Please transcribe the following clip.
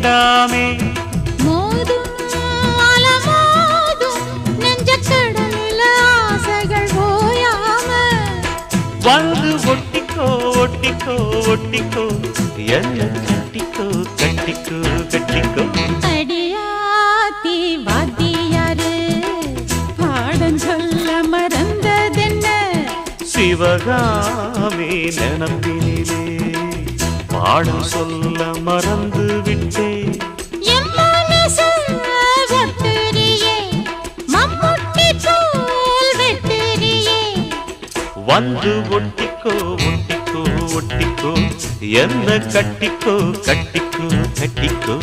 வேண்டாமே மோதும் அலமோதும் நெஞ்சக்கடலில் ஆசைகள் ஓயாம வந்து ஒட்டிக்கோ ஒட்டிக்கோ ஒட்டிக்கோ என்ன கட்டிக்கோ கட்டிக்கோ கட்டிக்கோ அடியாத்தி வாத்தியாரு பாடம் சொல்ல மறந்ததென்ன சிவகாமி நினப்பினிலே பாடம் சொல்ல மறந்து விட்டேன் என் மனசு ஒட்டுறியே மம்முட்டி போல் வெட்டுறியே வந்து ஒட்டிக்கோ ஒட்டிக்கோ ஒட்டிக்கோ என்ன கட்டிக்கோ கட்டிக்கோ கட்டிக்கோ